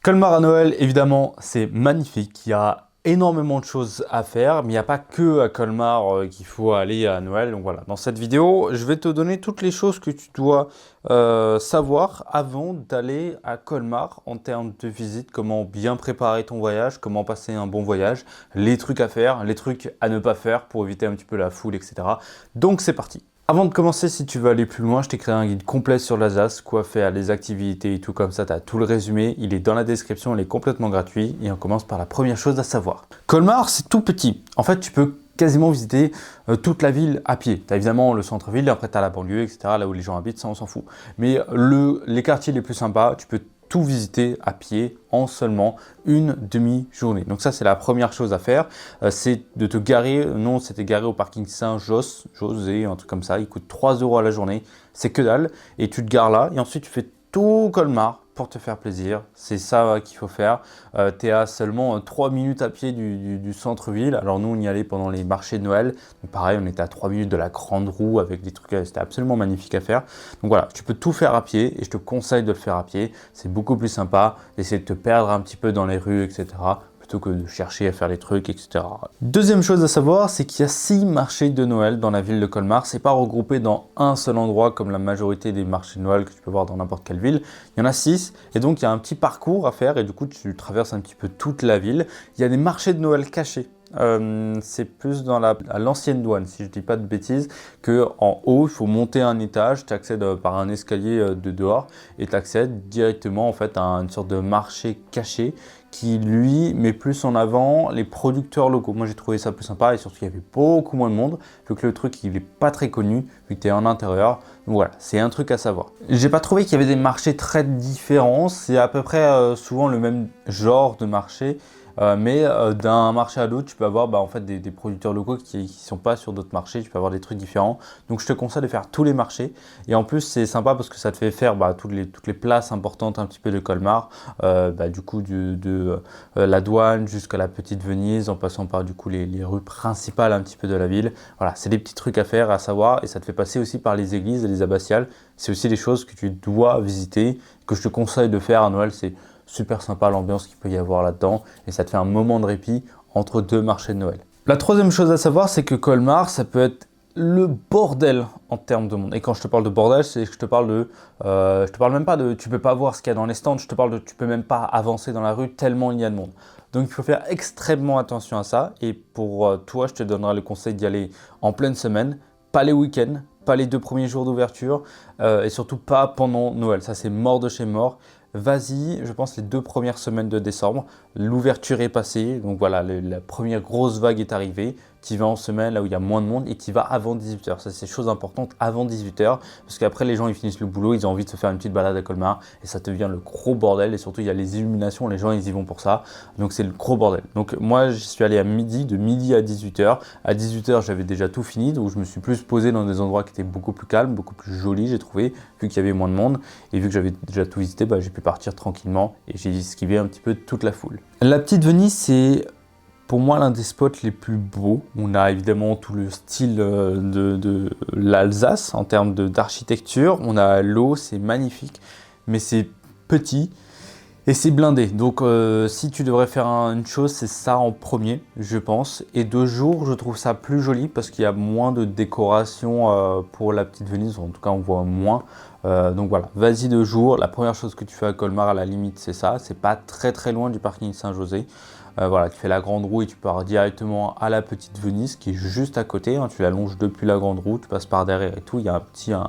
Colmar à Noël, évidemment, c'est magnifique. Il y a énormément de choses à faire, mais il n'y a pas que à Colmar qu'il faut aller à Noël. Donc voilà, dans cette vidéo, je vais te donner toutes les choses que tu dois savoir avant d'aller à Colmar en termes de visite, comment bien préparer ton voyage, comment passer un bon voyage, les trucs à faire, les trucs à ne pas faire pour éviter un petit peu la foule, etc. Donc c'est parti. Avant de commencer, si tu veux aller plus loin, je t'ai créé un guide complet sur l'Alsace, quoi faire, les activités et tout comme ça, tu as tout le résumé, il est dans la description, il est complètement gratuit et on commence par la première chose à savoir. Colmar, c'est tout petit. En fait, tu peux quasiment visiter toute la ville à pied. Tu as évidemment le centre-ville, après tu as la banlieue, etc., là où les gens habitent, ça on s'en fout. Mais les quartiers les plus sympas, tu peux tout visiter à pied en seulement une demi-journée. Donc ça, c'est la première chose à faire, c'est de te garer. Non, c'était garé au parking Saint-Jos, José, un truc comme ça. Il coûte 3 € à la journée, c'est que dalle. Et tu te gares là, et ensuite tu fais tout Colmar pour te faire plaisir. C'est ça qu'il faut faire. Tu es à seulement 3 minutes à pied du centre-ville. Alors nous, on y allait pendant les marchés de Noël. Donc pareil, on était à 3 minutes de la grande roue avec des trucs, c'était absolument magnifique à faire. Donc voilà, tu peux tout faire à pied et je te conseille de le faire à pied. C'est beaucoup plus sympa d'essayer de te perdre un petit peu dans les rues, etc. plutôt que de chercher à faire les trucs, etc. Deuxième chose à savoir, c'est qu'il y a 6 marchés de Noël dans la ville de Colmar. C'est pas regroupé dans un seul endroit comme la majorité des marchés de Noël que tu peux voir dans n'importe quelle ville. Il y en a 6 et donc il y a un petit parcours à faire et du coup tu traverses un petit peu toute la ville. Il y a des marchés de Noël cachés. C'est plus à l'ancienne douane, si je dis pas de bêtises, que en haut, il faut monter un étage, tu accèdes par un escalier de dehors et tu accèdes directement en fait à une sorte de marché caché qui lui met plus en avant les producteurs locaux. Moi j'ai trouvé ça plus sympa et surtout il y avait beaucoup moins de monde vu que le truc il est pas très connu vu que tu es en intérieur. Donc voilà, c'est un truc à savoir. J'ai pas trouvé qu'il y avait des marchés très différents, c'est à peu près souvent le même genre de marché. Mais d'un marché à l'autre, tu peux avoir en fait des producteurs locaux qui ne sont pas sur d'autres marchés, tu peux avoir des trucs différents. Donc je te conseille de faire tous les marchés. Et en plus, c'est sympa parce que ça te fait faire toutes les places importantes un petit peu de Colmar. Du coup, de la douane jusqu'à la petite Venise, en passant par du coup les rues principales un petit peu de la ville. Voilà, c'est des petits trucs à faire, à savoir. Et ça te fait passer aussi par les églises et les abbatiales. C'est aussi des choses que tu dois visiter, que je te conseille de faire à Noël. C'est super sympa l'ambiance qu'il peut y avoir là-dedans et ça te fait un moment de répit entre deux marchés de Noël. La troisième chose à savoir, c'est que Colmar, ça peut être le bordel en termes de monde. Et quand je te parle de bordel, c'est que je te parle je te parle même pas de tu peux pas voir ce qu'il y a dans les stands, je te parle de tu peux même pas avancer dans la rue tellement il y a de monde. Donc il faut faire extrêmement attention à ça et pour toi, je te donnerai le conseil d'y aller en pleine semaine, pas les week-ends, pas les 2 premiers jours d'ouverture et surtout pas pendant Noël. Ça, c'est mort de chez mort. Vas-y, je pense les 2 premières semaines de décembre, l'ouverture est passée, donc voilà, la première grosse vague est arrivée. Tu y vas en semaine là où il y a moins de monde et tu y vas avant 18 h. Ça, c'est chose importante avant 18 h parce qu'après les gens ils finissent le boulot, ils ont envie de se faire une petite balade à Colmar et ça devient le gros bordel et surtout il y a les illuminations, les gens ils y vont pour ça. Donc c'est le gros bordel. Donc moi j'y suis allé à midi, de midi à 18 h. À 18 h j'avais déjà tout fini, donc je me suis plus posé dans des endroits qui étaient beaucoup plus calmes, beaucoup plus jolis, j'ai trouvé, vu qu'il y avait moins de monde et vu que j'avais déjà tout visité, j'ai pu partir tranquillement et j'ai esquivé un petit peu toute la foule. La petite Venise, c'est pour moi l'un des spots les plus beaux. On a évidemment tout le style de l'Alsace en termes d'architecture. On a l'eau, c'est magnifique, mais c'est petit et c'est blindé. Donc si tu devrais faire une chose, c'est ça en premier, je pense. Et de jour, je trouve ça plus joli parce qu'il y a moins de décoration pour la petite Venise. En tout cas, on voit moins. Donc voilà, vas-y de jour. La première chose que tu fais à Colmar, à la limite, c'est ça. C'est pas très loin du parking Saint-José. Voilà, tu fais la grande roue et tu pars directement à la petite Venise qui est juste à côté. Tu la longes depuis la grande roue, tu passes par derrière et tout. Il y a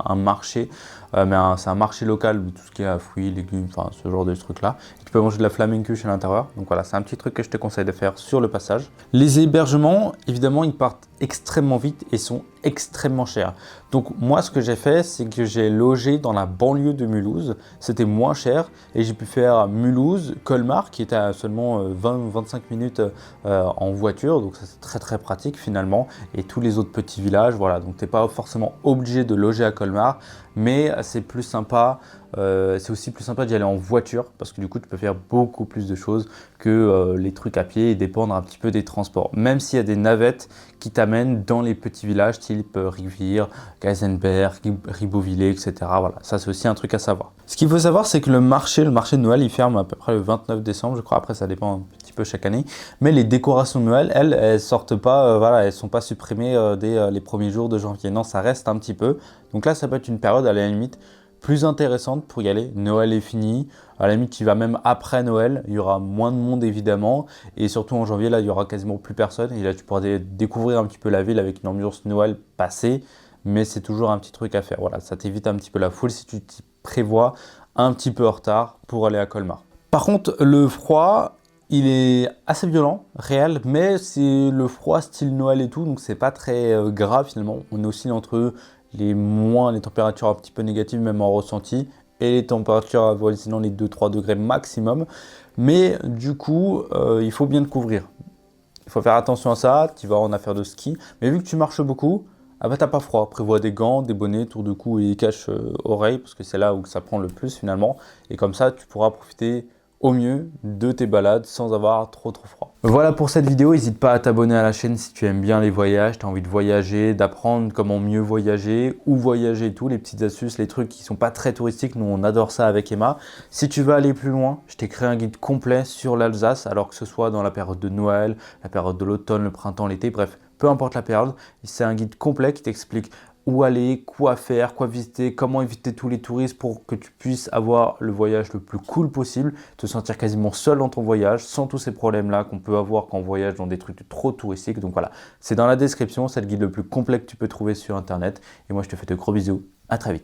un marché, mais c'est un marché local de tout ce qui est fruits, légumes, enfin ce genre de trucs-là. Tu peux manger de la flamencuche à l'intérieur. Donc voilà, c'est un petit truc que je te conseille de faire sur le passage. Les hébergements, évidemment, ils partent extrêmement vite et sont extrêmement chers. Donc moi, ce que j'ai fait, c'est que j'ai logé dans la banlieue de Mulhouse. C'était moins cher et j'ai pu faire Mulhouse, Colmar, qui était à seulement 20-25 minutes en voiture. Donc ça, c'est très pratique finalement. Et tous les autres petits villages, voilà. Donc tu n'es pas forcément obligé de loger à Colmar. mais c'est plus sympa. C'est aussi plus sympa d'y aller en voiture parce que du coup tu peux faire beaucoup plus de choses que les trucs à pied et dépendre un petit peu des transports. Même s'il y a des navettes qui t'amènent dans les petits villages type Rivire, Geisenberg, Ribeauvillé, etc. Voilà, ça c'est aussi un truc à savoir. Ce qu'il faut savoir, c'est que le marché de Noël, il ferme à peu près le 29 décembre, je crois. Après, ça dépend un petit peu chaque année. Mais les décorations de Noël, elles sortent pas, voilà, elles sont pas supprimées dès les premiers jours de janvier. Non, ça reste un petit peu. Donc là, ça peut être une période à la limite plus intéressante pour y aller. Noël est fini. À la limite, tu vas même après Noël. Il y aura moins de monde évidemment. Et surtout en janvier, là, il y aura quasiment plus personne. Et là, tu pourras découvrir un petit peu la ville avec une ambiance Noël passée. Mais c'est toujours un petit truc à faire. Voilà, ça t'évite un petit peu la foule si tu t'y prévois un petit peu en retard pour aller à Colmar. Par contre, le froid, il est assez violent, réel, mais c'est le froid style Noël et tout, donc c'est pas très grave finalement. On oscille entre les températures un petit peu négatives, même en ressenti, et les températures avoisinant les 2-3 degrés maximum. Mais du coup, il faut bien te couvrir. Il faut faire attention à ça, tu vas en affaire de ski, mais vu que tu marches beaucoup, ah bah t'as pas froid. Prévois des gants, des bonnets, tour de cou et cache oreilles, parce que c'est là où ça prend le plus finalement. Et comme ça, tu pourras profiter au mieux de tes balades sans avoir trop froid. Voilà pour cette vidéo, n'hésite pas à t'abonner à la chaîne si tu aimes bien les voyages, tu as envie de voyager, d'apprendre comment mieux voyager, où voyager et tout, les petites astuces, les trucs qui sont pas très touristiques, nous on adore ça avec Emma. Si tu veux aller plus loin, je t'ai créé un guide complet sur l'Alsace, alors que ce soit dans la période de Noël, la période de l'automne, le printemps, l'été, bref, peu importe la période, c'est un guide complet qui t'explique où aller, quoi faire, quoi visiter, comment éviter tous les touristes pour que tu puisses avoir le voyage le plus cool possible, te sentir quasiment seul dans ton voyage, sans tous ces problèmes-là qu'on peut avoir quand on voyage dans des trucs trop touristiques. Donc voilà, c'est dans la description, c'est le guide le plus complet que tu peux trouver sur Internet. Et moi, je te fais de gros bisous, à très vite.